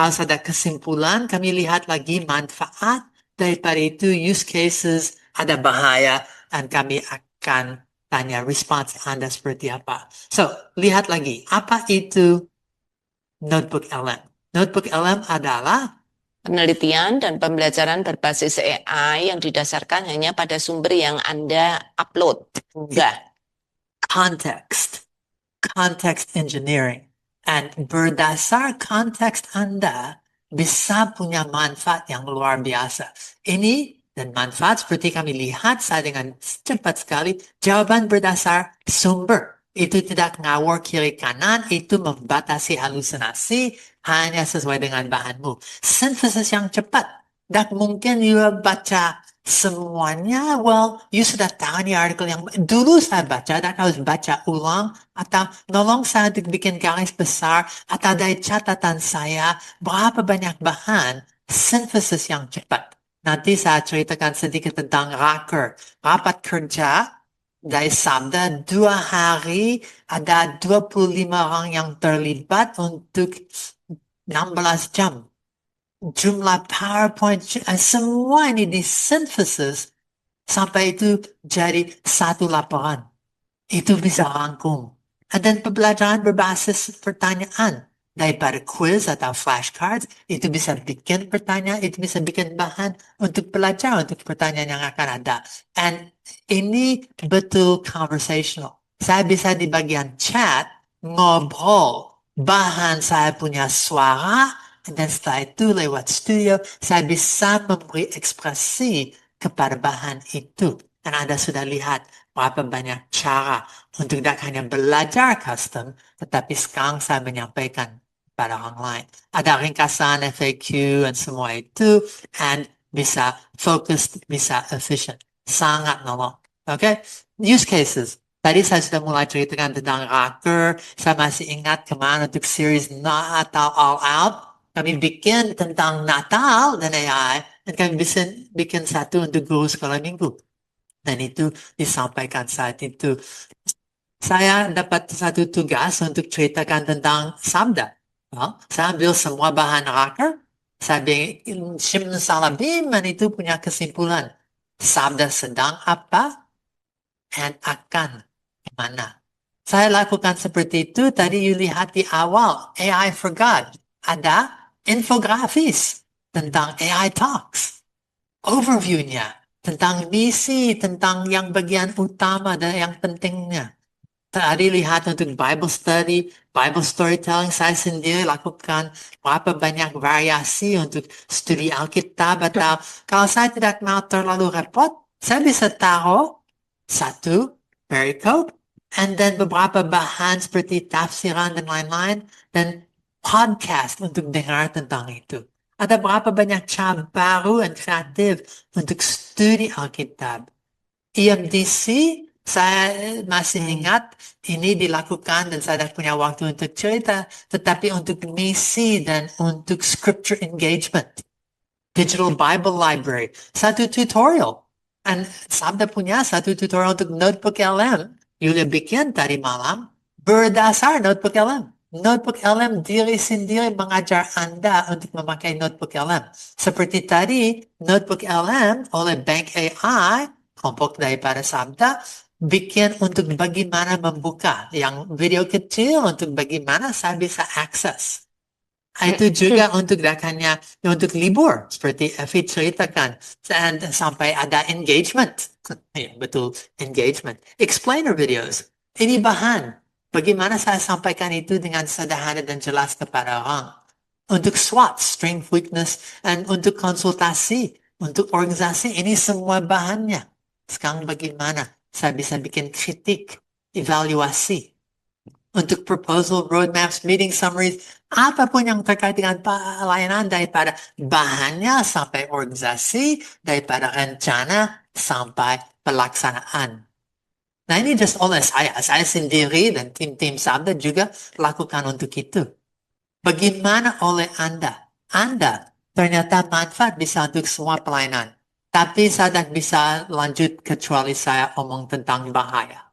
Kalau ada kesimpulan, kami lihat lagi manfaat daripada itu, use cases, ada bahaya, dan kami akan tanya respons Anda seperti apa. So, lihat lagi, apa itu Notebook LM? Notebook LM adalah penelitian dan pembelajaran berbasis AI yang didasarkan hanya pada sumber yang Anda upload. Enggak. Context engineering. And berdasar konteks Anda, bisa punya manfaat yang luar biasa. Ini dan manfaat seperti kami lihat saya dengan cepat sekali, jawaban berdasar sumber. Itu tidak ngawur kiri kanan, itu membatasi halusinasi hanya sesuai dengan bahanmu. Sintesis yang cepat. Tak mungkin you baca semuanya. Well, you sudah tahu nih artikel yang dulu saya baca, dan harus baca ulang, atau nolong saya untuk bikin garis besar, atau dari catatan saya, berapa banyak bahan, sintesis yang cepat. Nanti saya ceritakan sedikit tentang rapat kerja, dari sabda 2 hari, ada 25 orang yang terlibat untuk 16 jam. Jumlah PowerPoint, semua ini disintesis sampai itu jadi satu laporan. Itu bisa rangkum. Dan pembelajaran berbasis pertanyaan. Daripada quiz atau flashcards, itu bisa bikin pertanyaan, itu bisa bikin bahan untuk belajar untuk pertanyaan yang akan ada. And ini betul conversational. Saya bisa di bagian chat, ngobrol. Bahan saya punya suara, dan setelah itu lewat studio, saya bisa memberi ekspresi kepada bahan itu. Dan Anda sudah lihat berapa banyak cara untuk tidak hanya belajar custom, tetapi sekarang saya menyampaikan pada orang lain. Ada ringkasan, FAQ, dan semua itu, and bisa fokus, bisa efficient. Sangat nolong. Okay? Use cases. Tadi saya sudah mulai ceritakan tentang Rocker. Saya masih ingat kemarin untuk series Natal All Out. Kami bikin tentang Natal dan AI, dan kami bisa bikin satu untuk guru sekolah minggu. Dan itu disampaikan saat itu. Saya dapat satu tugas untuk ceritakan tentang sabda. Saya ambil semua bahan Rocker, saya bikin simsalabim, dan itu punya kesimpulan. Sabda sedang apa, dan akan kemana. Saya lakukan seperti itu, tadi you lihat di awal, AI for God. Ada infografis tentang AI Talks. Overview-nya, tentang misi, tentang yang bagian utama dan yang pentingnya. Tadi lihat untuk Bible study, Bible storytelling, saya sendiri lakukan berapa banyak variasi untuk studi Alkitab, atau kalau saya tidak mau terlalu repot, saya bisa taruh satu perikop, and then beberapa bahan seperti tafsiran dan lain-lain, dan podcast untuk dengar tentang itu. Ada berapa banyak cara baru dan kreatif untuk studi Alkitab. EMDC, saya masih ingat ini dilakukan dan saya punya waktu untuk cerita, tetapi untuk misi dan untuk scripture engagement. Digital Bible Library, satu tutorial. Dan Sabda punya satu tutorial untuk Notebook LM. Yulia bikin tadi malam berdasar Notebook LM. Notebook LM diri sendiri mengajar Anda untuk memakai Notebook LM. Seperti tadi, Notebook LM oleh Bank AI, kelompok daripada Sabda, bikin untuk bagaimana membuka. Yang video kecil untuk bagaimana saya bisa akses. Itu juga untuk hanya untuk libur, seperti Effie ceritakan. Dan sampai ada engagement. Ya, betul, engagement. Explainer videos. Ini bahan. Bagaimana saya sampaikan itu dengan sederhana dan jelas kepada orang. Untuk SWOT, strength, weakness, dan untuk konsultasi, untuk organisasi, ini semua bahannya. Sekarang bagaimana saya bisa bikin kritik, evaluasi, untuk proposal, roadmaps, meeting summaries, apapun yang terkait dengan pelayanan, daripada bahannya sampai organisasi, daripada rencana sampai pelaksanaan. Nah, ini just oleh saya sendiri dan tim-tim Sabda juga lakukan untuk itu. Bagaimana oleh Anda? Anda ternyata manfaat bisa untuk semua pelayanan. Tapi saya tidak bisa lanjut kecuali saya omong tentang bahaya.